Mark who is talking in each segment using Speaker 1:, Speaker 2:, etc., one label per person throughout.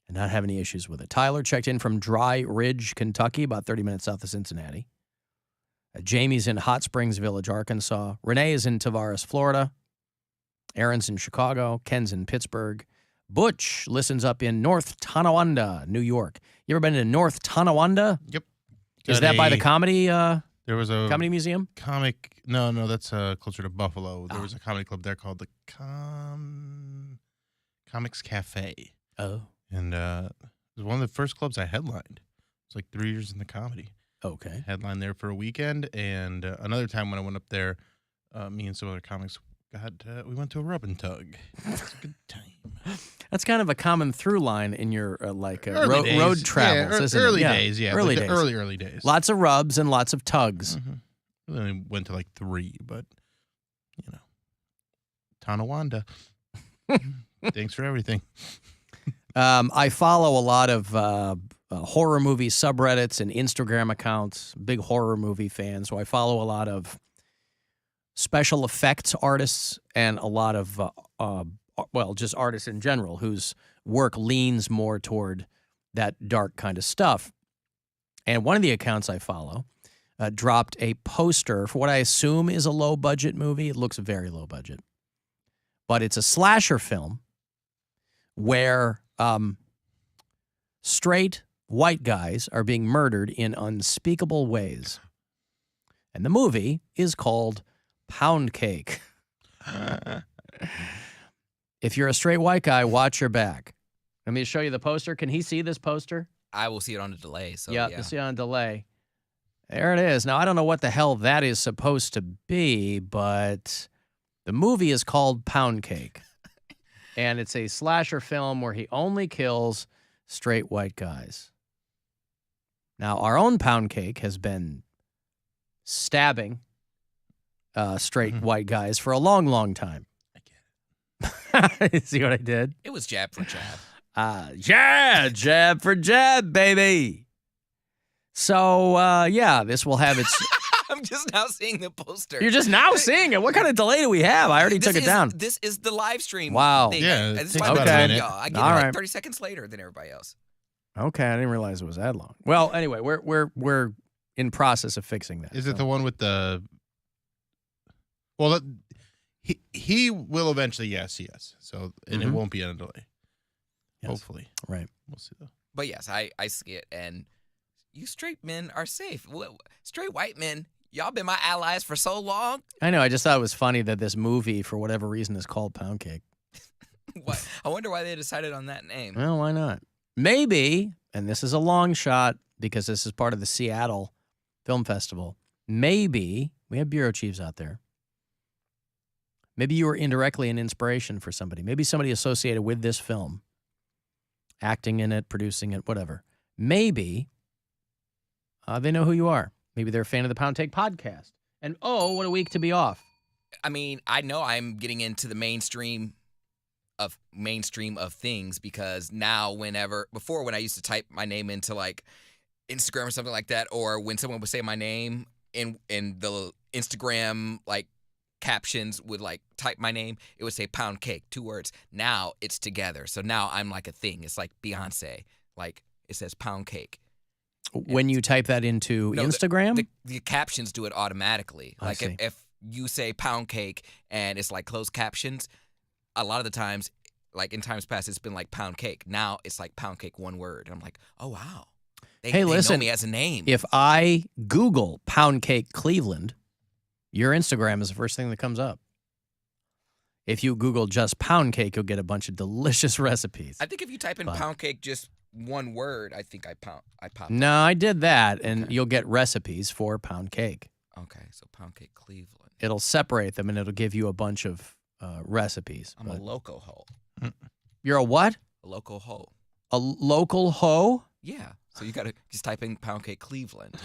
Speaker 1: and not have any issues with it. Tyler checked in from Dry Ridge, Kentucky, about 30 minutes south of Cincinnati. Jamie's in Hot Springs Village, Arkansas. Renee is in Tavares, Florida. Aaron's in Chicago. Ken's in Pittsburgh. Butch listens up in North Tonawanda, New York. You ever been to North Tonawanda?
Speaker 2: Yep.
Speaker 1: Is that by the comedy
Speaker 2: there was a
Speaker 1: comedy museum?
Speaker 2: No, that's closer to Buffalo. There was a comedy club there called the Comics Cafe.
Speaker 1: Oh.
Speaker 2: And it was one of the first clubs I headlined. It was like 3 years in the comedy.
Speaker 1: Okay.
Speaker 2: Headlined there for a weekend, and another time when I went up there, me and some other comics we went to a rub and tug. It was a good time.
Speaker 1: That's kind of a common through line in your
Speaker 2: road
Speaker 1: travels, isn't
Speaker 2: early
Speaker 1: it?
Speaker 2: Days, yeah.
Speaker 1: Early
Speaker 2: like
Speaker 1: days.
Speaker 2: Early days.
Speaker 1: Lots of rubs and lots of tugs.
Speaker 2: Mm-hmm. We only went to like 3, but, Tonawanda. Thanks for everything.
Speaker 1: I follow a lot of horror movie subreddits and Instagram accounts, big horror movie fan. So I follow a lot of special effects artists and a lot of, just artists in general whose work leans more toward that dark kind of stuff. And one of the accounts I follow dropped a poster for what I assume is a low-budget movie. It looks very low budget. But it's a slasher film where straight white guys are being murdered in unspeakable ways. And the movie is called Poundcake. If you're a straight white guy, watch your back. Let me show you the poster. Can he see this poster?
Speaker 3: I will see it on a delay. So
Speaker 1: yeah, you see it on a delay. There it is. Now, I don't know what the hell that is supposed to be, but the movie is called Poundcake. And it's a slasher film where he only kills straight white guys. Now, our own Poundcake has been stabbing straight white guys for a long, long time. I get it. See what I did?
Speaker 3: It was jab for jab.
Speaker 1: Jab for jab, baby. So, this will have its...
Speaker 3: I'm just now seeing the poster.
Speaker 1: You're just now seeing it? What kind of delay do we have? I already took it down.
Speaker 3: This is the live stream.
Speaker 1: Wow.
Speaker 3: Thing.
Speaker 2: Yeah,
Speaker 3: This is
Speaker 2: it
Speaker 3: why
Speaker 2: takes
Speaker 3: I'm
Speaker 2: about a
Speaker 3: telling
Speaker 2: minute.
Speaker 3: y'all. I get
Speaker 1: All
Speaker 3: it
Speaker 1: right.
Speaker 3: like 30 seconds later than everybody else.
Speaker 1: Okay, I didn't realize it was that long. Well, anyway, we're in process of fixing that.
Speaker 2: Is it the one with the... Well, he will eventually, yes. So, and it won't be on a delay.
Speaker 1: Yes.
Speaker 2: Hopefully.
Speaker 1: Right.
Speaker 2: We'll see, though.
Speaker 3: But yes, I see it, and you straight men are safe. Straight white men, y'all been my allies for so long.
Speaker 1: I know. I just thought it was funny that this movie, for whatever reason, is called Poundcake.
Speaker 3: What? I wonder why they decided on that name.
Speaker 1: Well, why not? Maybe, and this is a long shot because this is part of the Seattle Film Festival, maybe, we have bureau chiefs out there, maybe you were indirectly an inspiration for somebody. Maybe somebody associated with this film, acting in it, producing it, whatever. Maybe they know who you are. Maybe they're a fan of the Poundcake podcast. And, oh, what a week to be off.
Speaker 3: I mean, I know I'm getting into the mainstream of things because now before when I used to type my name into like Instagram or something like that, or when someone would say my name in the Instagram like captions would like type my name, it would say Poundcake, 2 words. Now it's together. So now I'm like a thing. It's like Beyonce. Like it says Poundcake.
Speaker 1: When you type that into Instagram?
Speaker 3: The captions do it automatically.
Speaker 1: I
Speaker 3: Like
Speaker 1: see.
Speaker 3: if you say Poundcake and it's like closed captions, a lot of the times, like in times past, it's been like Poundcake. Now it's like Poundcake, 1 word. And I'm like, oh, wow. They
Speaker 1: listen,
Speaker 3: know me as a name.
Speaker 1: If I Google Poundcake Cleveland, your Instagram is the first thing that comes up. If you Google just Poundcake, you'll get a bunch of delicious recipes.
Speaker 3: I think if you type in Poundcake just 1 word, I think I popped.
Speaker 1: No, I did that, and you'll get recipes for Poundcake.
Speaker 3: Okay, so Poundcake Cleveland.
Speaker 1: It'll separate them, and it'll give you a bunch of recipes.
Speaker 3: I'm a local hoe.
Speaker 1: You're a what?
Speaker 3: A local hoe.
Speaker 1: A local hoe?
Speaker 3: Yeah. So you got to just type in Poundcake Cleveland.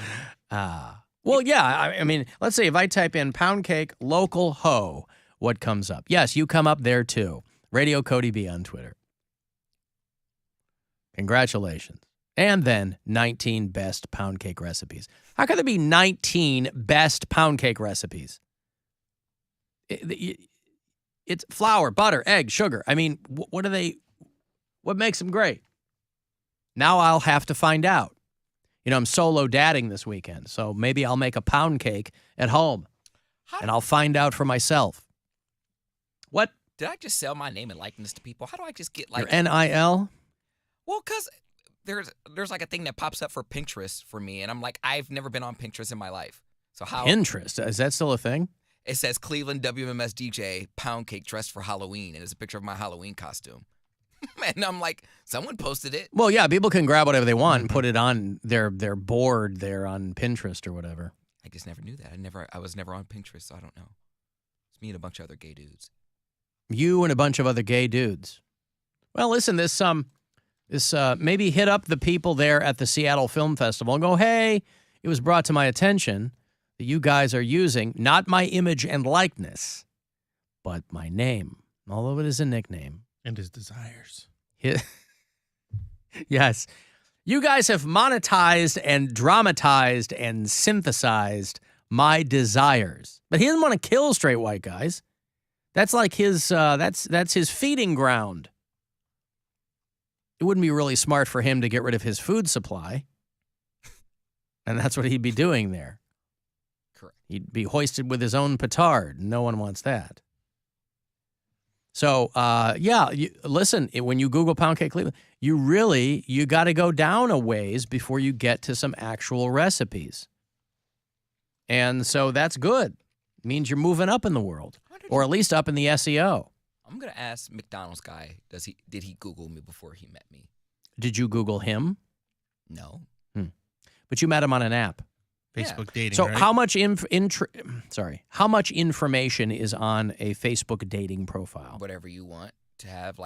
Speaker 1: Well, yeah. I mean, let's say if I type in Poundcake local hoe, what comes up? Yes, you come up there too. Radio Cody B on Twitter. Congratulations. And then 19 best Poundcake recipes. How could there be 19 best Poundcake recipes? It's flour, butter, egg, sugar. I mean, what makes them great? Now I'll have to find out. You know, I'm solo dadding this weekend, so maybe I'll make a pound cake at home, and I'll find out for myself. What?
Speaker 3: Did I just sell my name and likeness to people? How do I just get like
Speaker 1: Your NIL?
Speaker 3: Well, because there's like a thing that pops up for Pinterest for me, and I'm like, I've never been on Pinterest in my life. So how?
Speaker 1: Pinterest? Is that still a thing?
Speaker 3: It says Cleveland WMMS DJ pound cake dressed for Halloween, and it's a picture of my Halloween costume. And I'm like, someone posted it.
Speaker 1: Well, yeah, people can grab whatever they want and put it on their board there on Pinterest or whatever.
Speaker 3: I just never knew that. I was never on Pinterest, so I don't know. It's me and a bunch of other gay dudes.
Speaker 1: You and a bunch of other gay dudes. Well, listen, this maybe hit up the people there at the Seattle Film Festival and go, hey, it was brought to my attention that you guys are using not my image and likeness, but my name, although it is a nickname.
Speaker 2: And his desires.
Speaker 1: Yes. You guys have monetized and dramatized and synthesized my desires. But he doesn't want to kill straight white guys. That's like his that's his feeding ground. It wouldn't be really smart for him to get rid of his food supply. And that's what he'd be doing there.
Speaker 3: Correct.
Speaker 1: He'd be hoisted with his own petard. No one wants that. So, listen, when you Google Pound Cake Cleveland, you got to go down a ways before you get to some actual recipes. And so that's good. It means you're moving up in the world, or at least up in the SEO.
Speaker 3: I'm going to ask McDonald's guy, did he Google me before he met me?
Speaker 1: Did you Google him?
Speaker 3: No.
Speaker 1: But you met him on an app.
Speaker 2: Facebook dating,
Speaker 1: So
Speaker 2: right?
Speaker 1: how much how much information is on a Facebook dating profile?
Speaker 3: Whatever you want to have.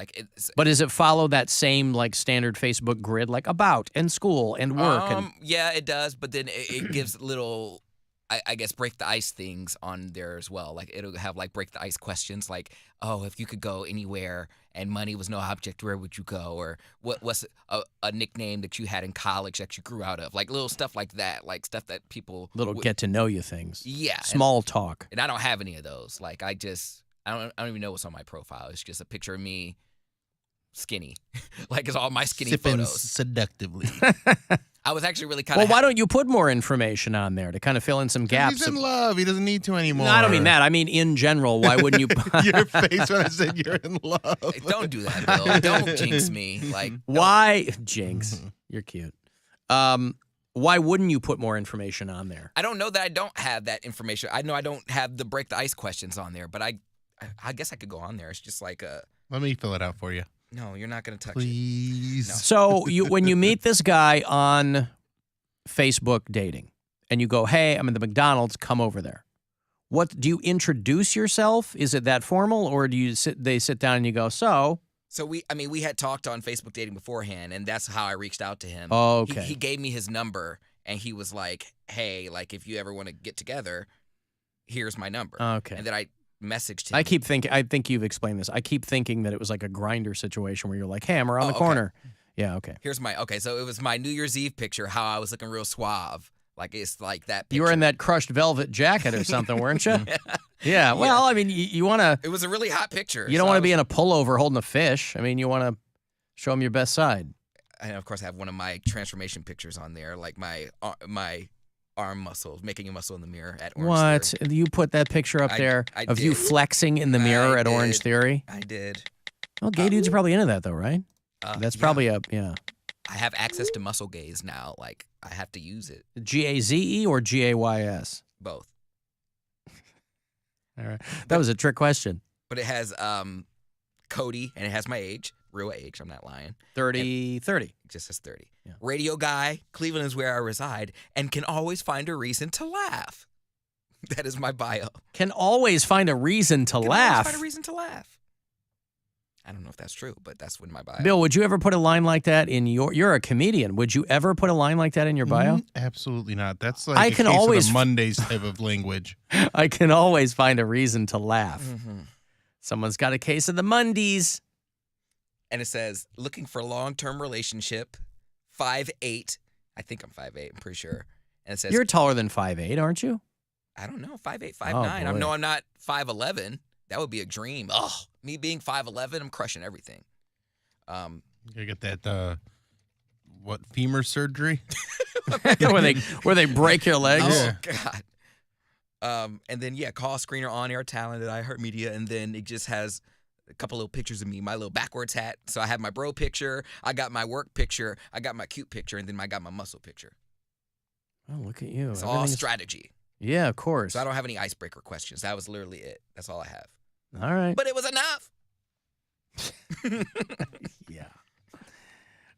Speaker 1: But does it follow that same like standard Facebook grid, like about and school and work?
Speaker 3: Yeah, it does. But then it gives little, I guess, break the ice things on there as well. Like it'll have like break the ice questions, like, oh, if you could go anywhere and money was no object, where would you go? Or what's a nickname that you had in college that you grew out of? Like little stuff like that, like stuff that people
Speaker 1: get to know you things.
Speaker 3: Yeah,
Speaker 1: small talk.
Speaker 3: And I don't have any of those. Like I don't even know what's on my profile. It's just a picture of me skinny, like it's all my skinny
Speaker 2: Sipping
Speaker 3: photos.
Speaker 2: seductively.
Speaker 3: I was actually really kind
Speaker 1: Well,
Speaker 3: of.
Speaker 1: why don't you put more information on there to kind of fill in some gaps?
Speaker 2: He's in love. He doesn't need to anymore.
Speaker 1: No, I don't mean that. I mean in general. Why wouldn't you?
Speaker 2: Your face when I said you're in love.
Speaker 3: Don't do that, Bill. Don't jinx me. Like
Speaker 1: why, Jinx? You're cute. Why wouldn't you put more information on there?
Speaker 3: I don't know that I don't have that information. I know I don't have the break the ice questions on there, but I guess I could go on there. It's just like
Speaker 2: Let me fill it out for you.
Speaker 3: No, you're not going to touch
Speaker 2: Please.
Speaker 3: it. No.
Speaker 1: So when you meet this guy on Facebook dating and you go, hey, I'm at the McDonald's, come over there. What do you introduce yourself? Is it that formal, or do you they sit down and you go, so
Speaker 3: we had talked on Facebook dating beforehand, and that's how I reached out to him.
Speaker 1: Oh, okay.
Speaker 3: He gave me his number, and he was like, hey, like if you ever want to get together, here's my number.
Speaker 1: Okay.
Speaker 3: And then I messaged him.
Speaker 1: I think you've explained this. I keep thinking that it was like a Grindr situation where you're like, hey, I'm around the corner.
Speaker 3: Okay.
Speaker 1: Yeah, okay.
Speaker 3: So it was my New Year's Eve picture, how I was looking real suave. Like it's like that picture.
Speaker 1: You were in that crushed velvet jacket or something, weren't you? Yeah. Well, I mean, you want to.
Speaker 3: It was a really hot picture.
Speaker 1: You don't want to be in a pullover holding a fish. I mean, you want to show them your best side.
Speaker 3: And of course, I have one of my transformation pictures on there, like my arm muscles, making a muscle in the mirror at Orange Theory.
Speaker 1: You put that picture up there of you flexing in the mirror at Orange Theory?
Speaker 3: I did.
Speaker 1: Well, gay dudes are probably into that, though, right? That's probably
Speaker 3: I have access to muscle gaze now. Like, I have to use it.
Speaker 1: GAZE or GAYS?
Speaker 3: Both.
Speaker 1: All right. That was a trick question.
Speaker 3: But it has Cody, and it has my age, real age. I'm not lying.
Speaker 1: 30.
Speaker 3: It just says 30. Yeah. Radio guy, Cleveland is where I reside, and can always find a reason to laugh. That is my bio.
Speaker 1: Can always find a reason to laugh.
Speaker 3: Always find a reason to laugh. I don't know if that's true, but that's what my bio.
Speaker 1: Bill, would you ever put a line like that in you're a comedian. Would you ever put a line like that in your bio?
Speaker 2: Absolutely not. That's like case of the Mondays type of language.
Speaker 1: I can always find a reason to laugh. Mm-hmm. Someone's got a case of the Mondays.
Speaker 3: And it says, looking for long-term relationship, 5'8". I think I'm 5'8", I'm pretty sure. And it says,
Speaker 1: you're taller than 5'8", aren't you?
Speaker 3: I don't know, 5'8", 5'9". I know I'm not 5'11". That would be a dream. Oh, me being 5'11", I'm crushing everything.
Speaker 2: You gotta get that what, femur surgery?
Speaker 1: where they break your legs.
Speaker 3: Oh, God. And then, call screener on air talent at iHeartMedia. And then it just has a couple little pictures of me, my little backwards hat. So I have my bro picture. I got my work picture. I got my cute picture. And then I got my muscle picture.
Speaker 1: Oh, look at you.
Speaker 3: It's all strategy.
Speaker 1: Yeah, of course.
Speaker 3: So I don't have any icebreaker questions. That was literally it. That's all I have.
Speaker 1: All right.
Speaker 3: But it was enough.
Speaker 1: Yeah.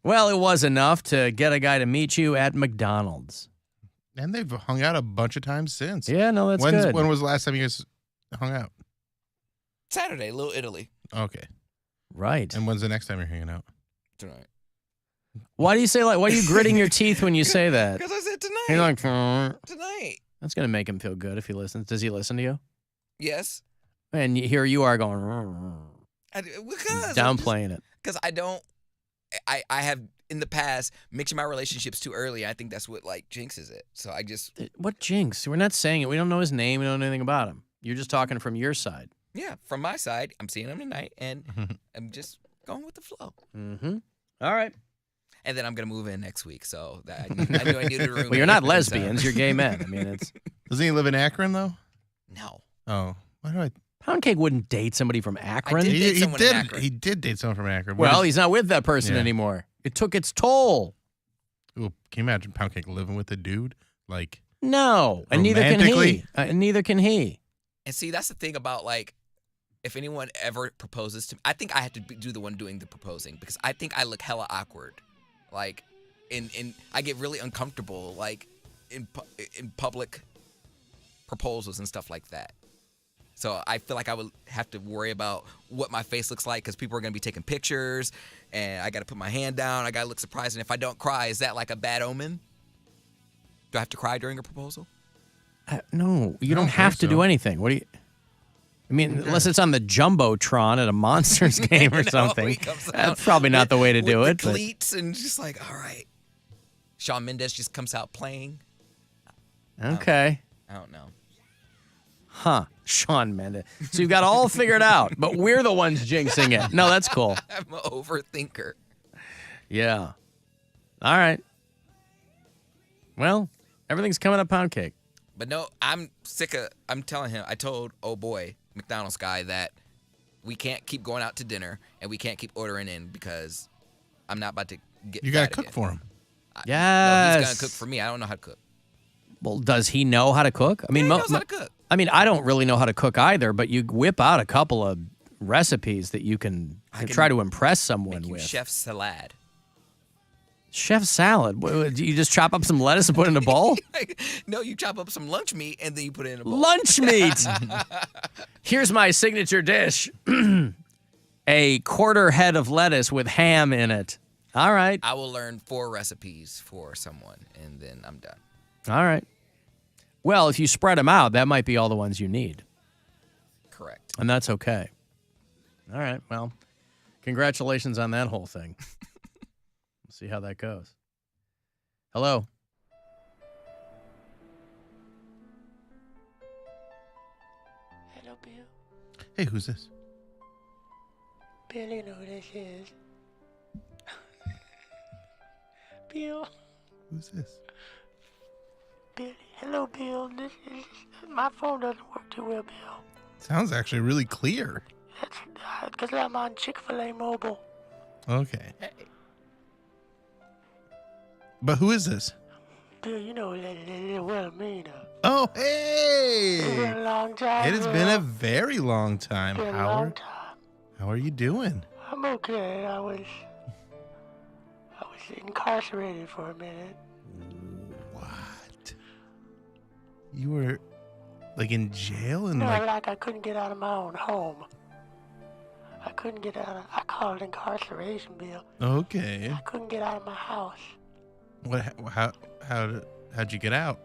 Speaker 1: Well, it was enough to get a guy to meet you at McDonald's.
Speaker 2: And they've hung out a bunch of times since.
Speaker 1: Yeah, no, that's good.
Speaker 2: When was the last time you guys hung out?
Speaker 3: Saturday, Little Italy.
Speaker 2: Okay.
Speaker 1: Right.
Speaker 2: And when's the next time you're hanging out?
Speaker 3: Tonight.
Speaker 1: Why do you say why are you gritting your teeth when you say that?
Speaker 3: Because I said tonight.
Speaker 1: You're like,
Speaker 3: Tonight.
Speaker 1: That's going to make him feel good if he listens. Does he listen to you?
Speaker 3: Yes.
Speaker 1: And here you are going,
Speaker 3: Because
Speaker 1: downplaying it.
Speaker 3: Because I have in the past mixed my relationships too early. I think that's what jinxes it. So I just
Speaker 1: what jinx? We're not saying it. We don't know his name. We don't know anything about him. You're just talking from your side.
Speaker 3: Yeah, from my side, I'm seeing him tonight, and I'm just going with the flow.
Speaker 1: Mm-hmm. All right.
Speaker 3: And then I'm gonna move in next week, so I knew I needed a room.
Speaker 1: Well, you're not lesbians. You're gay men. I mean, it's.
Speaker 2: Doesn't he live in Akron though?
Speaker 3: No.
Speaker 2: Oh, why do I?
Speaker 1: Poundcake wouldn't date somebody from Akron.
Speaker 2: He did date someone from Akron.
Speaker 1: Well, he's not with that person anymore. It took its toll.
Speaker 2: Ooh, can you imagine Poundcake living with a dude?
Speaker 1: No, and neither can he. Neither can he.
Speaker 3: And see, that's the thing about if anyone ever proposes to me, I think I have to do the one doing the proposing because I think I look hella awkward. In I get really uncomfortable in public proposals and stuff like that. So I feel like I would have to worry about what my face looks like because people are going to be taking pictures and I got to put my hand down. I got to look surprised. And if I don't cry, is that a bad omen? Do I have to cry during a proposal?
Speaker 1: No, you don't have to do anything. What do you... I mean, unless it's on the Jumbotron at a Monsters game or something. That's probably not the way to do it.
Speaker 3: With cleats and just all right. Shawn Mendes just comes out playing.
Speaker 1: Okay.
Speaker 3: I don't know.
Speaker 1: Huh. Shawn Mendes. So you've got all figured out, but we're the ones jinxing it. No, that's cool.
Speaker 3: I'm an overthinker.
Speaker 1: Yeah. All right. Well, everything's coming up Poundcake.
Speaker 3: But no, I'm telling him, I told, McDonald's guy, that we can't keep going out to dinner and we can't keep ordering in because I'm not about to get
Speaker 2: You got to cook for him.
Speaker 1: Yes.
Speaker 3: No, he's going to cook for me. I don't know how to cook.
Speaker 1: Well, does he know how to cook? I mean,
Speaker 3: he knows how to cook.
Speaker 1: I mean, I don't really know how to cook either, but you whip out a couple of recipes that you can try to impress someone with.
Speaker 3: Chef salad.
Speaker 1: Chef salad? Do you just chop up some lettuce and put it in a bowl?
Speaker 3: No, you chop up some lunch meat and then you put it in a bowl.
Speaker 1: Lunch meat! Here's my signature dish. A quarter head of lettuce with ham in it. All right.
Speaker 3: I will learn 4 recipes for someone, and then I'm done.
Speaker 1: All right. Well, if you spread them out, that might be all the ones you need.
Speaker 3: Correct.
Speaker 1: And that's okay. All right. Well, congratulations on that whole thing. We'll see how that goes. Hello.
Speaker 4: Hello, Bill.
Speaker 2: Hey, who's this?
Speaker 4: Bill, you know who this is. Bill.
Speaker 2: Who's this?
Speaker 4: Bill. Hello, Bill. This is my phone doesn't work too well, Bill.
Speaker 2: Sounds actually really clear.
Speaker 4: That's because I'm on Chick-fil-A Mobile.
Speaker 2: Okay. But who is this?
Speaker 4: Bill, you know that Wilhelmina.
Speaker 2: Oh, hey!
Speaker 4: It's been a long time.
Speaker 2: It has been a very long time,
Speaker 4: Been a
Speaker 2: Howard.
Speaker 4: long time.
Speaker 2: How are you doing?
Speaker 4: I'm okay. I was incarcerated for a minute.
Speaker 2: What? You were, in jail and
Speaker 4: No, I couldn't get out of my own home. I couldn't get out of... I call it incarceration, Bill.
Speaker 2: Okay.
Speaker 4: I couldn't get out of my house.
Speaker 2: What? How'd you get out?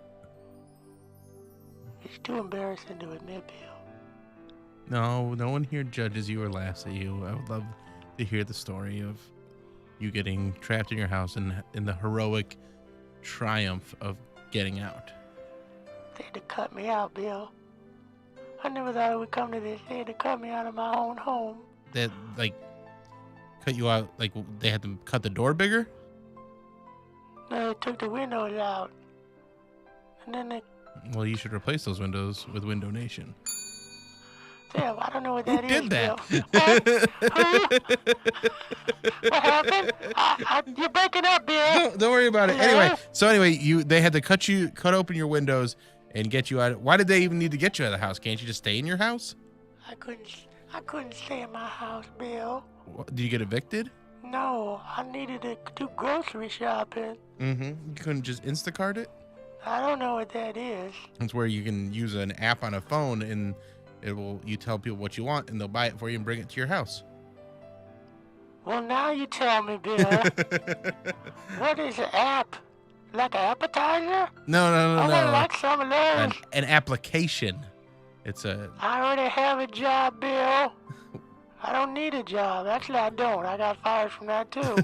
Speaker 4: It's too embarrassing to admit, Bill.
Speaker 2: No one here judges you or laughs at you. I would love to hear the story of you getting trapped in your house and in the heroic triumph of getting out.
Speaker 4: They had to cut me out, Bill. I never thought it would come to this. They had to cut me out of my own home.
Speaker 2: That cut you out, they had to cut the door bigger?
Speaker 4: No, they took the windows out. And then they...
Speaker 2: Well, you should replace those windows with Window Nation.
Speaker 4: Damn, I don't know what that
Speaker 2: Who
Speaker 4: is.
Speaker 2: did that?
Speaker 4: Who? What happened? You're breaking up, Bill.
Speaker 2: Don't worry about it.
Speaker 4: Hello?
Speaker 2: Anyway, they had to cut open your windows and get you out. Why did they even need to get you out of the house? Can't you just stay in your house?
Speaker 4: I couldn't stay in my house, Bill.
Speaker 2: Did you get evicted?
Speaker 4: No, I needed to do grocery shopping.
Speaker 2: Mm-hmm. You couldn't just Instacart it?
Speaker 4: I don't know what that is.
Speaker 2: It's where you can use an app on a phone and you tell people what you want and they'll buy it for you and bring it to your house.
Speaker 4: Well, now you tell me, Bill. What is an app? Like an appetizer?
Speaker 2: No.
Speaker 4: I would like some of those.
Speaker 2: An application.
Speaker 4: I already have a job, Bill. I don't need a job. Actually, I don't. I got fired from that, too.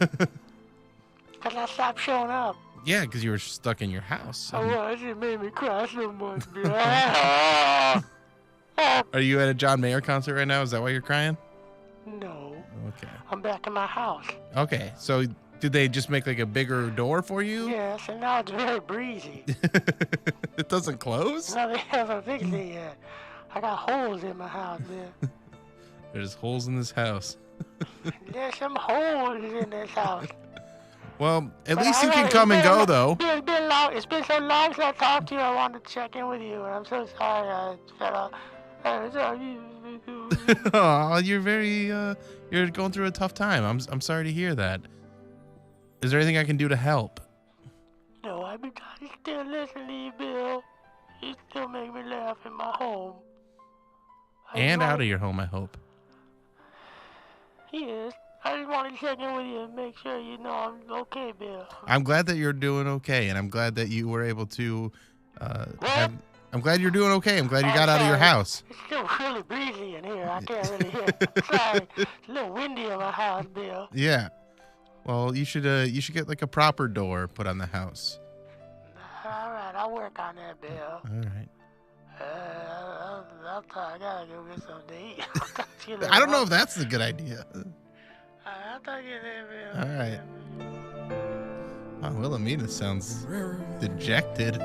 Speaker 4: Because I stopped showing up.
Speaker 2: Yeah, because you were stuck in your house.
Speaker 4: I was. It made me cry so much, Bill.
Speaker 2: Are you at a John Mayer concert right now? Is that why you're crying?
Speaker 4: No.
Speaker 2: Okay.
Speaker 4: I'm back in my house.
Speaker 2: Okay. So did they just make like a bigger door for you?
Speaker 4: Yes, and now it's very breezy.
Speaker 2: It doesn't close?
Speaker 4: No, they haven't fixed it yet. I got holes in my house, man.
Speaker 2: There's holes in this house.
Speaker 4: There's some holes in this house.
Speaker 2: Well, at
Speaker 4: But
Speaker 2: least you
Speaker 4: I
Speaker 2: can
Speaker 4: like-
Speaker 2: come and
Speaker 4: it's been
Speaker 2: go,
Speaker 4: a-
Speaker 2: though.
Speaker 4: Bill, it's been long. It's been so long since I talked to you. I wanted to check in with you, and I'm so sorry. I fell off.
Speaker 2: Oh, you're going through a tough time. I'm sorry to hear that. Is there anything I can do to help?
Speaker 4: No, I still listen to you, Bill. You still make me laugh in my home.
Speaker 2: And out of your home, I hope.
Speaker 4: Yes. I just wanted to check in with you and make sure you know I'm okay, Bill.
Speaker 2: I'm glad that you're doing okay, and I'm glad that you were able to I'm glad you're doing okay. I'm glad you got out of your house.
Speaker 4: It's still really breezy in here. I can't really hear. Sorry. It's a little windy in my house, Bill.
Speaker 2: Yeah. Well, you should get like a proper door put on the house.
Speaker 4: All right, I'll work on that, Bill.
Speaker 2: All right.
Speaker 4: I gotta go get something to eat.
Speaker 2: I don't know if that's a good idea.
Speaker 4: I'll talk to you later, Bill.
Speaker 2: All right. Oh, Wilhelmina sounds dejected.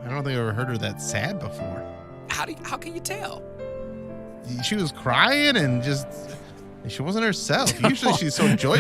Speaker 2: I don't think I've ever heard her that sad before.
Speaker 3: How can you tell?
Speaker 2: She was crying and she wasn't herself. Usually she's so joyful.